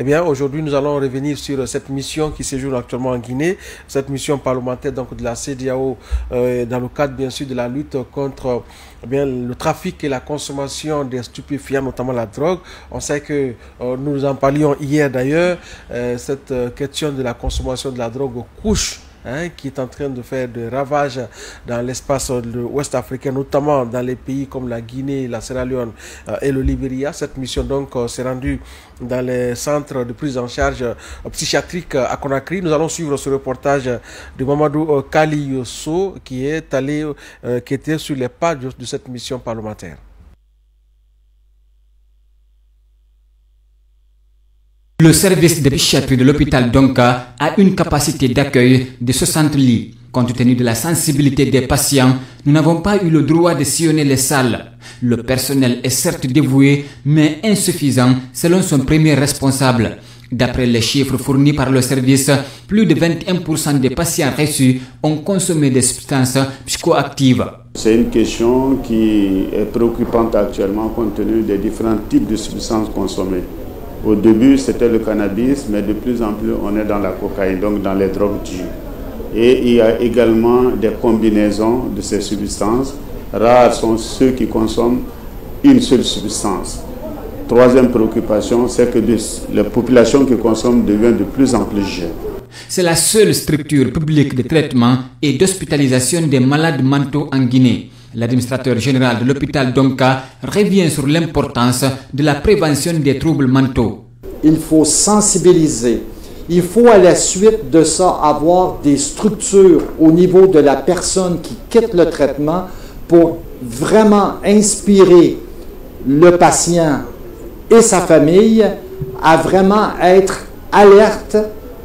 Eh bien, aujourd'hui, nous allons revenir sur cette mission qui séjourne actuellement en Guinée, cette mission parlementaire donc de la CEDEAO dans le cadre bien sûr de la lutte contre le trafic et la consommation des stupéfiants, notamment la drogue. On sait que nous en parlions hier d'ailleurs, cette question de la consommation de la drogue couche qui est en train de faire des ravages dans l'espace ouest africain, notamment dans les pays comme la Guinée, la Sierra Leone et le Libéria. Cette mission donc s'est rendue dans les centres de prise en charge psychiatrique à Conakry. Nous allons suivre ce reportage de Mamadou Kalioso qui était sur les pas de cette mission parlementaire. Le service de psychiatrie de l'hôpital Donka a une capacité d'accueil de 60 lits. Compte tenu de la sensibilité des patients, nous n'avons pas eu le droit de sillonner les salles. Le personnel est certes dévoué, mais insuffisant selon son premier responsable. D'après les chiffres fournis par le service, plus de 21% des patients reçus ont consommé des substances psychoactives. C'est une question qui est préoccupante actuellement compte tenu des différents types de substances consommées. Au début, c'était le cannabis, mais de plus en plus, on est dans la cocaïne, donc dans les drogues dures. Et il y a également des combinaisons de ces substances. Rares sont ceux qui consomment une seule substance. Troisième préoccupation, c'est que la population qui consomme devient de plus en plus jeune. C'est la seule structure publique de traitement et d'hospitalisation des malades mentaux en Guinée. L'administrateur général de l'hôpital Donka revient sur l'importance de la prévention des troubles mentaux. Il faut sensibiliser. Il faut à la suite de ça avoir des structures au niveau de la personne qui quitte le traitement pour vraiment inspirer le patient et sa famille à vraiment être alerte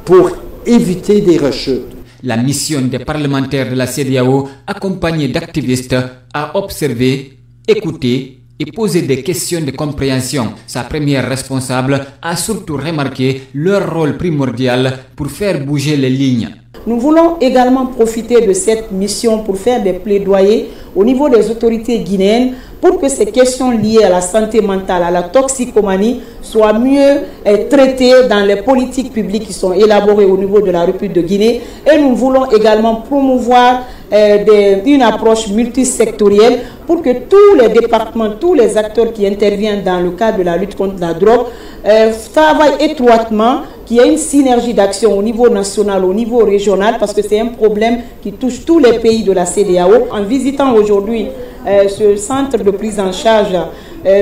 pour éviter des rechutes. La mission des parlementaires de la CEDEAO, accompagnée d'activistes, a observé, écouté et posé des questions de compréhension. Sa première responsable a surtout remarqué leur rôle primordial pour faire bouger les lignes. Nous voulons également profiter de cette mission pour faire des plaidoyers au niveau des autorités guinéennes pour que ces questions liées à la santé mentale, à la toxicomanie, soient mieux traitées dans les politiques publiques qui sont élaborées au niveau de la République de Guinée. Et nous voulons également promouvoir une approche multisectorielle pour que tous les départements, tous les acteurs qui interviennent dans le cadre de la lutte contre la drogue travaillent étroitement, qu'il y ait une synergie d'action au niveau national, au niveau régional, parce que c'est un problème qui touche tous les pays de la CEDEAO. En visitant aujourd'hui ce centre de prise en charge,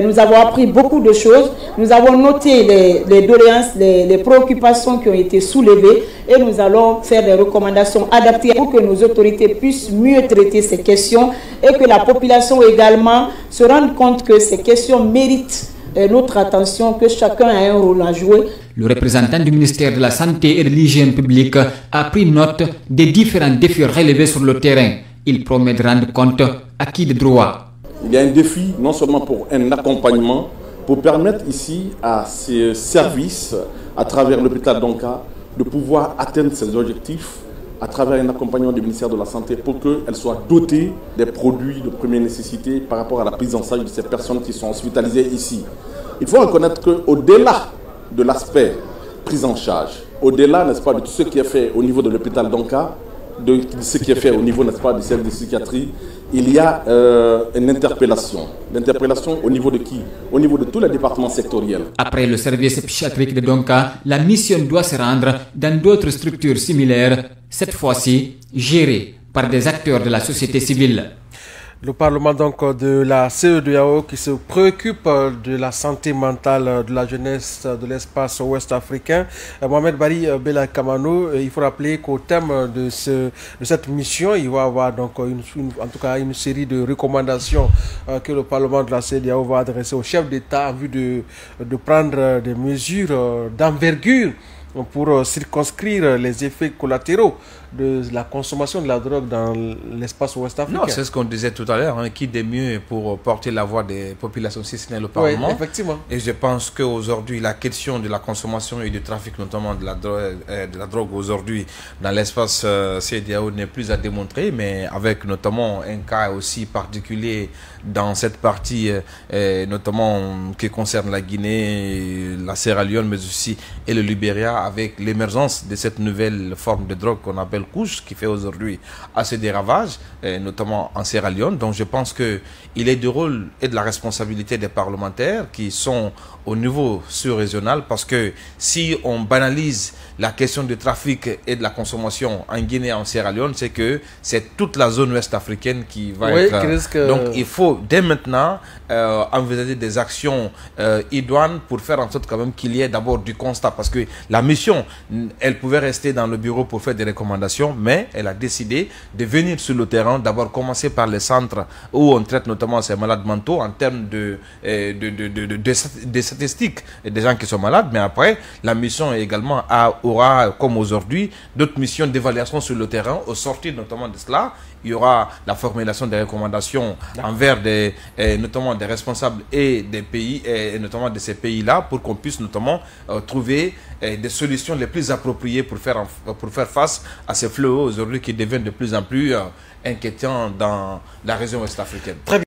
nous avons appris beaucoup de choses. Nous avons noté les doléances, les préoccupations qui ont été soulevées et nous allons faire des recommandations adaptées pour que nos autorités puissent mieux traiter ces questions et que la population également se rende compte que ces questions méritent notre attention, que chacun a un rôle à jouer. Le représentant du ministère de la Santé et de l'Hygiène publique a pris note des différents défis relevés sur le terrain. Il promet de rendre compte à qui de droit. Il y a un défi non seulement pour un accompagnement, pour permettre ici à ces services, à travers l'hôpital Donka, de pouvoir atteindre ces objectifs à travers un accompagnement du ministère de la Santé pour qu'elles soient dotées des produits de première nécessité par rapport à la prise en charge de ces personnes qui sont hospitalisées ici. Il faut reconnaître qu'au-delà de l'aspect prise en charge, au-delà, n'est-ce pas, de tout ce qui est fait au niveau de l'hôpital Donka, de ce qui est fait au niveau, n'est-ce pas, du service de psychiatrie, il y a une interpellation. L'interpellation au niveau de qui? Au niveau de tous les départements sectoriels. Après le service psychiatrique de Donka, la mission doit se rendre dans d'autres structures similaires, cette fois-ci gérées par des acteurs de la société civile. Le Parlement donc de la CEDEAO qui se préoccupe de la santé mentale de la jeunesse de l'espace ouest africain. Mohamed Bari Bella Kamano, il faut rappeler qu'au thème de cette mission, il va y avoir donc en tout cas une série de recommandations que le Parlement de la CEDEAO va adresser au chef d'État en vue de prendre des mesures d'envergure pour circonscrire les effets collatéraux de la consommation de la drogue dans l'espace ouest africain. Non, c'est ce qu'on disait tout à l'heure, hein, qui de mieux pour porter la voix des populations si ce n'est le Parlement. Oui, effectivement. Et je pense qu'aujourd'hui, la question de la consommation et du trafic, notamment de la drogue aujourd'hui dans l'espace CEDEAO n'est plus à démontrer, mais avec notamment un cas aussi particulier dans cette partie, notamment qui concerne la Guinée, la Sierra Leone, mais aussi et le Libéria, avec l'émergence de cette nouvelle forme de drogue qu'on appelle couche, qui fait aujourd'hui assez des ravages, notamment en Sierra Leone. Donc je pense qu'il est du rôle et de la responsabilité des parlementaires qui sont au niveau sur-régional, parce que si on banalise la question du trafic et de la consommation en Guinée et en Sierra Leone, c'est que c'est toute la zone ouest africaine qui va être... Donc il faut dès maintenant envisager des actions idoines pour faire en sorte quand même qu'il y ait d'abord du constat, parce que la mission, elle pouvait rester dans le bureau pour faire des recommandations, mais elle a décidé de venir sur le terrain, d'abord commencer par les centres où on traite notamment ces malades mentaux en termes de statistiques des gens qui sont malades, mais après la mission également aura, comme aujourd'hui, d'autres missions d'évaluation sur le terrain. Au sortir notamment de cela, il y aura la formulation des recommandations envers notamment des responsables et des pays, et notamment de ces pays-là, pour qu'on puisse notamment trouver des solutions les plus appropriées pour faire face à ces fléaux aujourd'hui qui deviennent de plus en plus inquiétants dans la région ouest africaine. Très bien.